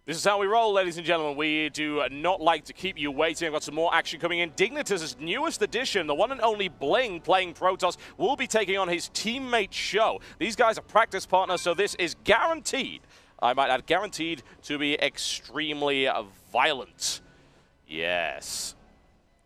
This is how we roll, ladies and gentlemen. We do not like to keep you waiting. I've got some more action coming in. Dignitas' newest addition, the one and only Bling, playing Protoss, will be taking on his teammate SjoW. These guys are practice partners, so this is guaranteed, I might add, guaranteed to be extremely violent. Yes.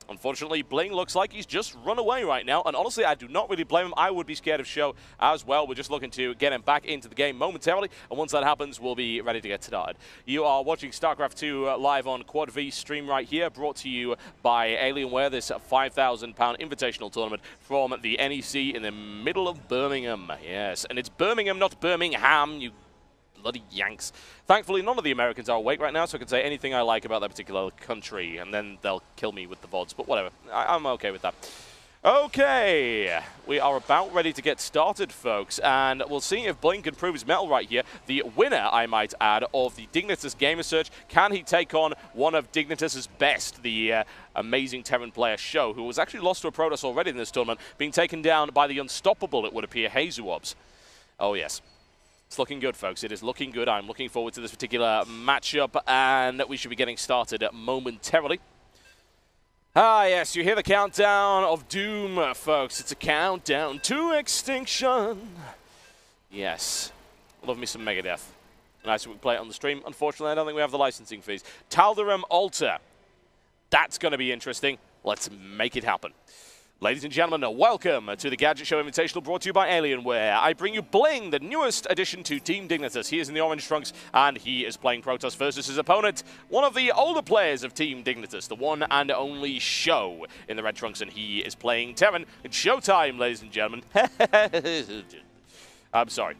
Unfortunately, Bling looks like he's just run away right now, and honestly, I do not really blame him. I would be scared of SjoW as well. We're just looking to get him back into the game momentarily, and once that happens, we'll be ready to get started. You are watching Starcraft 2 live on Quad V stream right here, brought to you by Alienware, this £5,000 invitational tournament from the NEC in the middle of Birmingham. Yes, and it's Birmingham, not Birmingham, you bloody Yanks. Thankfully, none of the Americans are awake right now, so I can say anything I like about that particular country, and then they'll kill me with the VODs, but whatever. I'm okay with that. Okay, we are about ready to get started, folks, and we'll see if Bling can prove his mettle right here. The winner, I might add, of the Dignitas Gamer Search. Can he take on one of Dignitas' best, the amazing Terran player SjoW, who was actually lost to a Protoss already in this tournament, being taken down by the unstoppable, it would appear, SjoWs. Oh, yes. It's looking good, folks. It is looking good. I'm looking forward to this particular matchup, and we should be getting started momentarily. Ah, yes, you hear the countdown of doom, folks. It's a countdown to extinction. Yes. Love me some Megadeth. Nice if we can play it on the stream. Unfortunately, I don't think we have the licensing fees. Tal'Daram Altar. That's going to be interesting. Let's make it happen. Ladies and gentlemen, welcome to the Gadget Show Invitational, brought to you by Alienware. I bring you Bling, the newest addition to Team Dignitas. He is in the orange trunks, and he is playing Protoss versus his opponent, one of the older players of Team Dignitas, the one and only SjoW in the red trunks, and he is playing Terran. It's showtime, ladies and gentlemen. I'm sorry.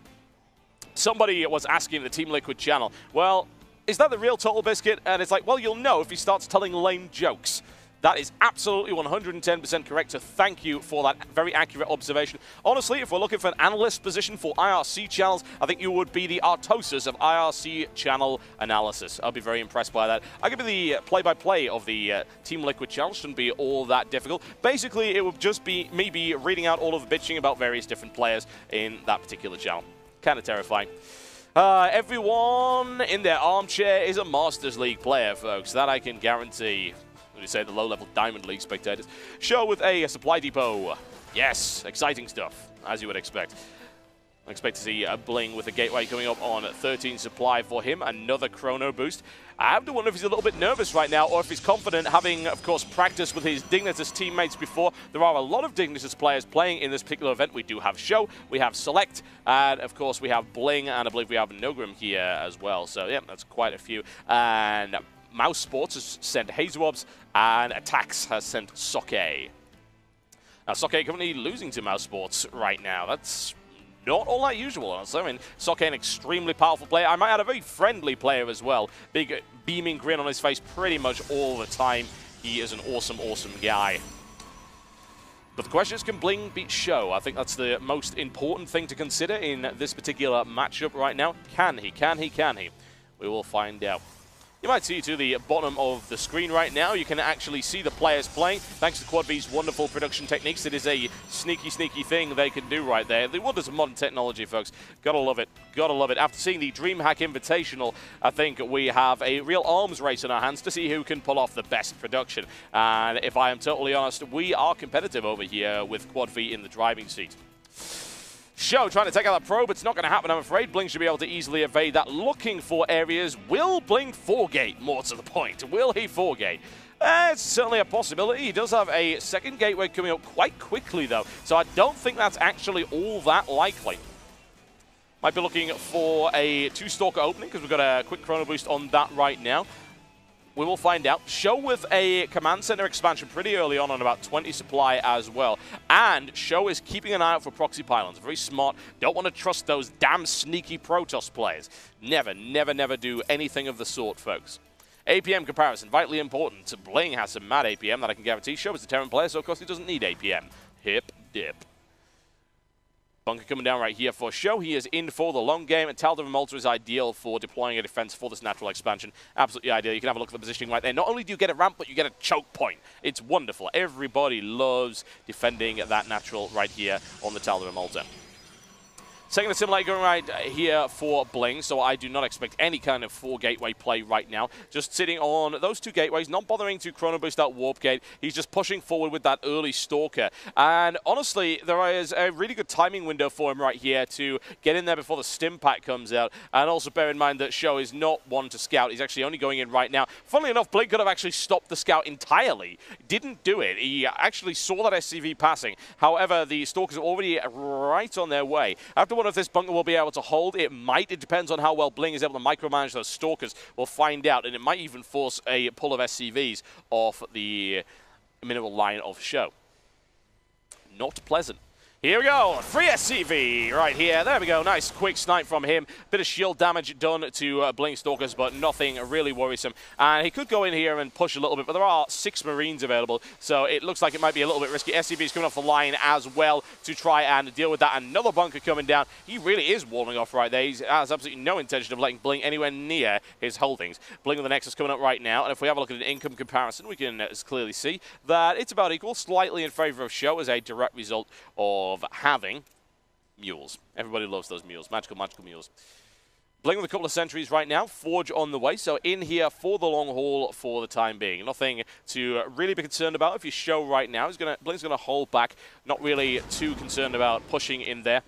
Somebody was asking the Team Liquid channel, well, is that the real Total Biscuit? And it's like, well, you'll know if he starts telling lame jokes. That is absolutely 110% correct, so thank you for that very accurate observation. Honestly, if we're looking for an analyst position for IRC channels, I think you would be the Artosis of IRC channel analysis. I'll be very impressed by that. I'll give you the play-by-play of the Team Liquid channel. Shouldn't be all that difficult. Basically, it would just be me reading out all of the bitching about various different players in that particular channel. Kind of terrifying. Everyone in their armchair is a Masters League player, folks. That I can guarantee. What do you say, the low-level Diamond League spectators? SjoW with a supply depot. Yes, exciting stuff, as you would expect. I expect to see Bling with a gateway coming up on 13 supply for him. Another chrono boost. I have to wonder if he's a little bit nervous right now, or if he's confident, having, of course, practiced with his Dignitas teammates before. There are a lot of Dignitas players playing in this particular event. We do have SjoW, we have Select, and, of course, we have Bling, and I believe we have Nogrim here as well. So, yeah, that's quite a few. And Mouse Sports has sent SjoWs, and Attacks has sent Soke. Now, Soke currently losing to Mouse Sports right now. That's not all that usual, honestly. I mean, Soke, an extremely powerful player. I might add a very friendly player as well. Big beaming grin on his face pretty much all the time. He is an awesome, awesome guy. But the question is, can Bling beat SjoW? I think that's the most important thing to consider in this particular matchup right now. Can he? Can he? Can he? We will find out. You might see to the bottom of the screen right now, you can actually see the players playing. Thanks to Quad V's wonderful production techniques, it is a sneaky, sneaky thing they can do right there. The wonders of modern technology, folks. Gotta love it. Gotta love it. After seeing the DreamHack Invitational, I think we have a real arms race in our hands to see who can pull off the best production. And if I am totally honest, we are competitive over here with Quad V in the driving seat. SjoW trying to take out that probe. It's not going to happen, I'm afraid. Bling should be able to easily evade that. Looking for areas. Will Bling 4-gate? More to the point. Will he 4-gate? It's certainly a possibility. He does have a second gateway coming up quite quickly, though. So I don't think that's actually all that likely. Might be looking for a 2-stalker opening, because we've got a quick chrono boost on that right now. We will find out. SjoW with a command center expansion pretty early on about 20 supply as well. And SjoW is keeping an eye out for proxy pylons. Very smart. Don't want to trust those damn sneaky Protoss players. Never, never, never do anything of the sort, folks. APM comparison, vitally important. Bling has some mad APM that I can guarantee. SjoW is a Terran player, so of course he doesn't need APM. Hip dip. Bunker coming down right here for SjoW. He is in for the long game, and Tal'Daram Altar is ideal for deploying a defense for this natural expansion. Absolutely ideal. You can have a look at the positioning right there. Not only do you get a ramp, but you get a choke point. It's wonderful. Everybody loves defending that natural right here on the Tal'Daram Altar. Second assimilate going right here for Bling, so I do not expect any kind of 4-gateway play right now. Just sitting on those 2 gateways, not bothering to chrono boost that warp gate. He's just pushing forward with that early Stalker. And honestly, there is a really good timing window for him right here to get in there before the stim pack comes out. And also bear in mind that SjoW is not one to scout. He's actually only going in right now. Funnily enough, Bling could have actually stopped the scout entirely. Didn't do it. He actually saw that SCV passing. However, the Stalkers are already right on their way. I have to wonder if this bunker will be able to hold. It might. It depends on how well Bling is able to micromanage those Stalkers. We'll find out. And it might even force a pull of SCVs off the mineral line of SjoW. Not pleasant. Here we go, 3 SCV right here. There we go, nice quick snipe from him. Bit of shield damage done to Bling Stalkers, but nothing really worrisome. And he could go in here and push a little bit, but there are 6 Marines available, so it looks like it might be a little bit risky. SCV's coming off the line as well to try and deal with that. Another bunker coming down. He really is warming off right there. He has absolutely no intention of letting Bling anywhere near his holdings. Bling with the Nexus coming up right now, and if we have a look at an income comparison, we can clearly see that it's about equal, slightly in favor of SjoW as a direct result of having mules. Everybody loves those mules. Magical, magical mules. Bling with a couple of sentries right now. Forge on the way. So in here for the long haul for the time being. Nothing to really be concerned about. If you SjoW right now, Bling's going to hold back. Not really too concerned about pushing in there.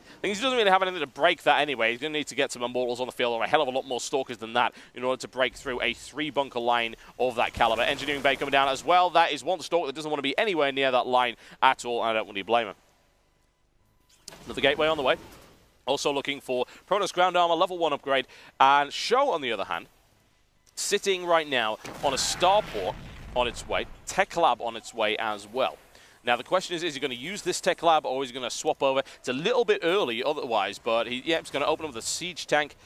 I think he doesn't really have anything to break that anyway. He's going to need to get some Immortals on the field or a hell of a lot more Stalkers than that in order to break through a 3-bunker line of that caliber. Engineering Bay coming down as well. That is one Stalker that doesn't want to be anywhere near that line at all, and I don't really blame him. Another gateway on the way. Also looking for Protoss Ground Armor, level 1 upgrade. And SjoW, on the other hand, sitting right now on a Starport on its way, Tech Lab on its way as well. Now, the question is he going to use this Tech Lab or is he going to swap over? It's a little bit early otherwise, but he's going to open up with a Siege Tank.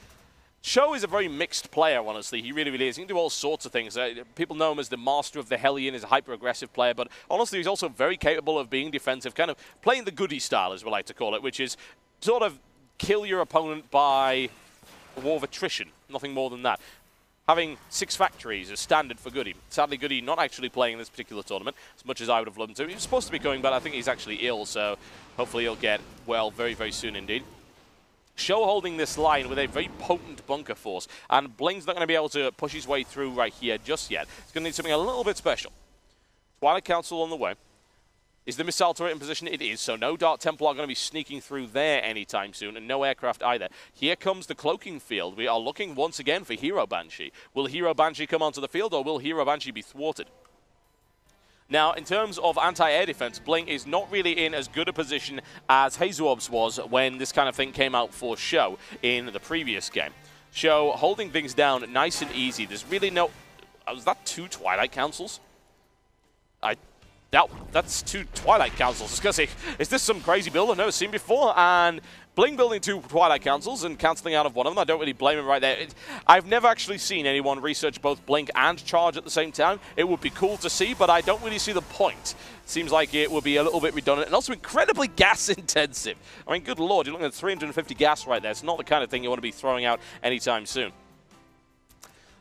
SjoW is a very mixed player, honestly. He really, really is. He can do all sorts of things. People know him as the master of the Hellion. He's a hyper-aggressive player, but honestly, he's also very capable of being defensive, kind of playing the goodie style, as we like to call it, which is sort of kill your opponent by a war of attrition. Nothing more than that. Having 6 factories is standard for Goody. Sadly, Goody not actually playing in this particular tournament, as much as I would have loved him to. He was supposed to be going, but I think he's actually ill, so hopefully he'll get well very, very soon indeed. SjoW holding this line with a very potent bunker force, and Bling's not going to be able to push his way through right here just yet. He's going to need something a little bit special. Twilight Council on the way. Is the missile turret in position? It is, so no Dark Templar going to be sneaking through there anytime soon, and no aircraft either. Here comes the cloaking field. We are looking once again for Hero Banshee. Will Hero Banshee come onto the field, or will Hero Banshee be thwarted? Now, in terms of anti-air defense, Bling is not really in as good a position as SjoW's was when this kind of thing came out for SjoW in the previous game. SjoW holding things down nice and easy. There's really no... Was that 2 Twilight Councils? That's 2 Twilight Councils. I was going to say, is this some crazy build I've never seen before? And Bling building 2 Twilight Councils and cancelling out of one of them. I don't really blame him right there. I've never actually seen anyone research both Blink and Charge at the same time. It would be cool to see, but I don't really see the point. It seems like it would be a little bit redundant and also incredibly gas intensive. I mean, good lord, you're looking at 350 gas right there. It's not the kind of thing you want to be throwing out anytime soon.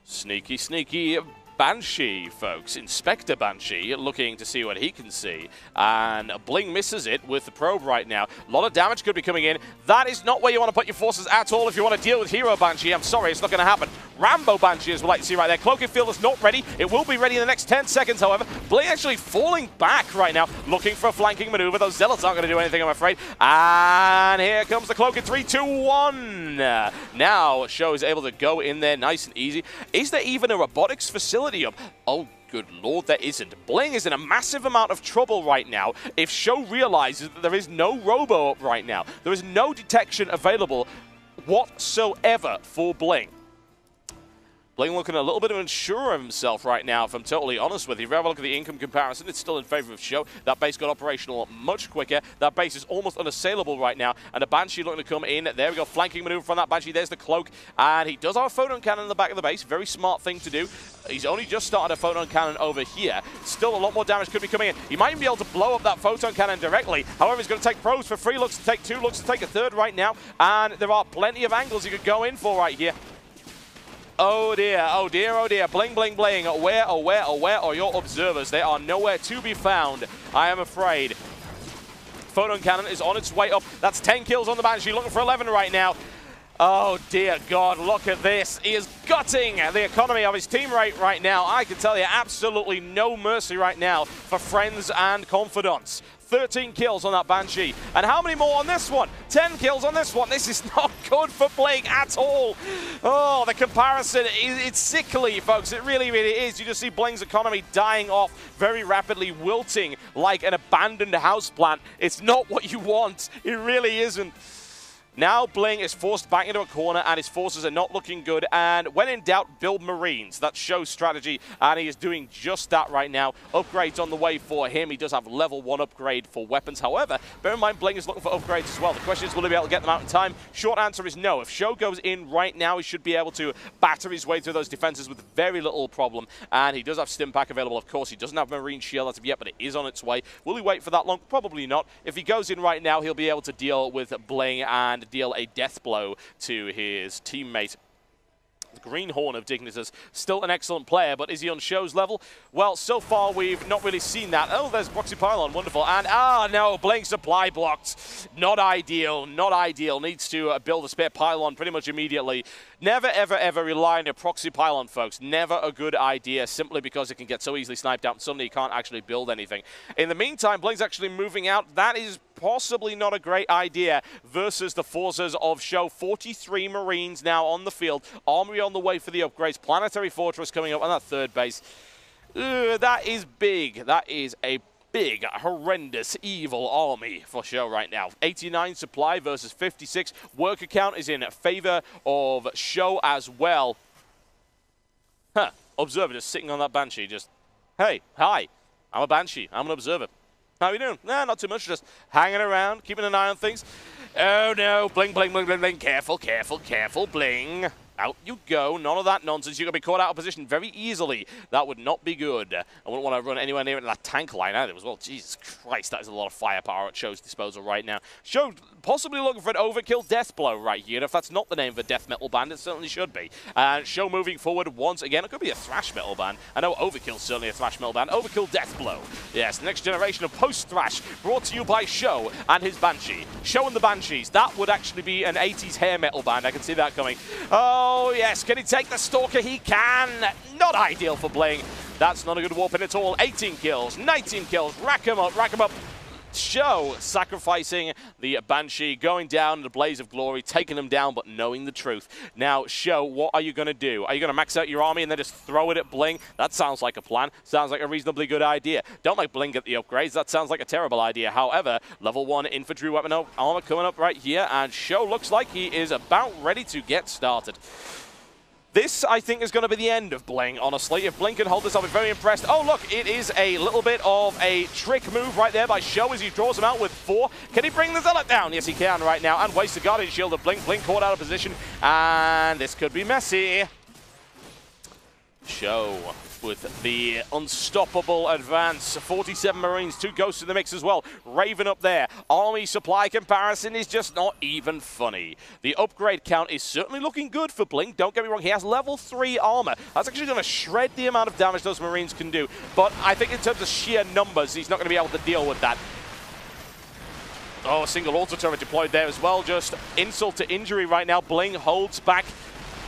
Sneaky, sneaky Banshee, folks. Inspector Banshee looking to see what he can see. And Bling misses it with the probe right now. A lot of damage could be coming in. That is not where you want to put your forces at all if you want to deal with Hero Banshee. I'm sorry, it's not going to happen. Rambo Banshee, as we like to see right there. Cloaking Field is not ready. It will be ready in the next 10 seconds, however. Bling actually falling back right now, looking for a flanking maneuver. Those Zealots aren't going to do anything, I'm afraid. And here comes the Cloak in 3, 2, 1. Now, SjoW is able to go in there nice and easy. Is there even a robotics facility up? Oh, good lord, there isn't. Bling is in a massive amount of trouble right now if SjoW realizes that there is no robo up right now. There is no detection available whatsoever for Bling. Bling looking a little bit unsure of himself right now, if I'm totally honest with you. If you have a look at the income comparison, it's still in favor of SjoW. That base got operational much quicker. That base is almost unassailable right now. And the Banshee looking to come in. There we go, flanking maneuver from that Banshee. There's the Cloak. And he does have a photon cannon in the back of the base. Very smart thing to do. He's only just started a photon cannon over here. Still a lot more damage could be coming in. He might even be able to blow up that photon cannon directly. However, he's going to take probes for 3 looks to take 2 looks to take a 3rd right now. And there are plenty of angles he could go in for right here. Oh dear, oh dear, oh dear. Bling, bling, bling. Where are your observers? They are nowhere to be found, I am afraid. photon cannon is on its way up. That's 10 kills on the Banshee, looking for 11 right now. Oh dear God, look at this. He is gutting the economy of his team right now. I can tell you, absolutely no mercy right now for friends and confidants. 13 kills on that Banshee. And how many more on this one? 10 kills on this one. This is not good for Bling at all. Oh, the comparison, it's sickly, folks. It really, really is. You just see Bling's economy dying off very rapidly, wilting like an abandoned houseplant. It's not what you want. It really isn't. Now Bling is forced back into a corner and his forces are not looking good. And when in doubt, build Marines. That's SjoW's strategy, and he is doing just that right now. Upgrades on the way for him. He does have level 1 upgrade for weapons. However, bear in mind, Bling is looking for upgrades as well. The question is, will he be able to get them out in time? Short answer is no. If SjoW goes in right now, he should be able to batter his way through those defenses with very little problem. And he does have Stim Pack available, of course. He doesn't have Marine Shield as of yet, but it is on its way. Will he wait for that long? Probably not. If he goes in right now, he'll be able to deal with Bling and deal a death blow to his teammate. The Greenhorn of Dignitas, still an excellent player, but is he on SjoW's level? Well, so far we've not really seen that. Oh, there's Proxy Pylon, wonderful. And, no, Bling supply blocked. Not ideal, not ideal. Needs to build a spare pylon pretty much immediately. Never, ever, ever rely on a Proxy Pylon, folks. Never a good idea, simply because it can get so easily sniped out and suddenly you can't actually build anything. In the meantime, Bling's actually moving out. That is possibly not a great idea versus the forces of SjoW. 43 Marines now on the field. Armory on the way for the upgrades. Planetary Fortress coming up on that third base. That is big. That is a big, horrendous, evil army for SjoW right now. 89 supply versus 56. Worker count is in favor of SjoW as well. Huh. Observer just sitting on that Banshee, just, hey, hi, I'm a Banshee, I'm an observer. How are you doing? Nah, not too much, just hanging around, keeping an eye on things. Oh no, Bling, Bling, Bling, Bling, Bling, careful, careful, careful, Bling. Out you go. None of that nonsense. You're going to be caught out of position very easily. That would not be good. I wouldn't want to run anywhere near that tank line either as well. Jesus Christ, that is a lot of firepower at SjoW's disposal right now. SjoW possibly looking for an overkill death blow right here. If that's not the name of a death metal band, it certainly should be. And SjoW moving forward once again. It could be a thrash metal band. I know Overkill's certainly a thrash metal band. Overkill death blow. Yes, the next generation of post-thrash brought to you by SjoW and his Banshee. SjoW and the Banshees. That would actually be an 80s hair metal band. I can see that coming. Oh, yes. Can he take the Stalker? He can. Not ideal for Bling. That's not a good warping at all. 18 kills, 19 kills. Rack him up, rack him up. SjoW sacrificing the Banshee, going down in a blaze of glory, taking him down, but knowing the truth. Now, SjoW, what are you going to do? Are you going to max out your army and then just throw it at Bling? That sounds like a plan. Sounds like a reasonably good idea. Don't make Bling get the upgrades. That sounds like a terrible idea. However, level 1 infantry weapon armor coming up right here, and SjoW looks like he is about ready to get started. This, I think, is going to be the end of Bling, honestly. If Bling can hold this, I'll be very impressed. Oh, look, it is a little bit of a trick move right there by SjoW as he draws him out with 4. Can he bring the Zealot down? Yes, he can right now. And waste the Guardian Shield of Bling. Bling caught out of position. And this could be messy. SjoW with the unstoppable advance. 47 Marines, 2 Ghosts in the mix as well. Raven up there. Army supply comparison is just not even funny. The upgrade count is certainly looking good for Bling. Don't get me wrong, he has level 3 armor. That's actually going to shred the amount of damage those Marines can do. But I think in terms of sheer numbers, he's not going to be able to deal with that. Oh, a single auto turret deployed there as well. Just insult to injury right now. Bling holds back.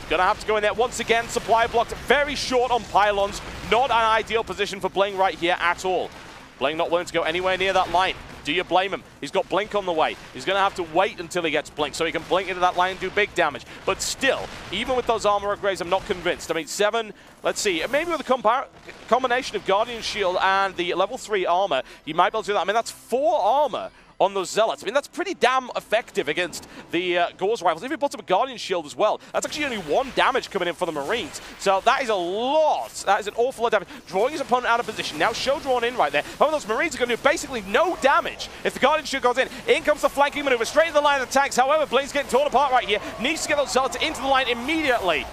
Gonna have to go in there once again. Supply blocked very short on pylons. Not an ideal position for Bling right here at all. Bling not willing to go anywhere near that line. Do you blame him? He's got Blink on the way. He's going to have to wait until he gets Blink so he can blink into that line and do big damage. But still, even with those armor upgrades, I'm not convinced. I mean, 7, let's see, maybe with a combination of Guardian Shield and the level 3 armor, he might be able to do that. I mean, that's 4 armor on those Zealots. I mean, that's pretty damn effective against the Gauze Rifles. If he puts up a Guardian Shield as well, that's actually only 1 damage coming in for the Marines. So that is a lot. That is an awful lot of damage. Drawing his opponent out of position. Now SjoW drawn in right there. However, those Marines are going to do basically no damage if the Guardian Shield goes in. In comes the flanking maneuver, straight in the line of the tanks. However, Bling's getting torn apart right here. Needs to get those Zealots into the line immediately.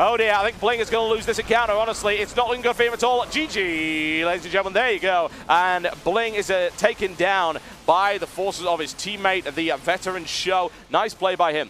Oh dear, I think Bling is going to lose this encounter, honestly. It's not looking good for him at all. GG, ladies and gentlemen, there you go. And Bling is taken down by the forces of his teammate, the veteran SjoW. Nice play by him.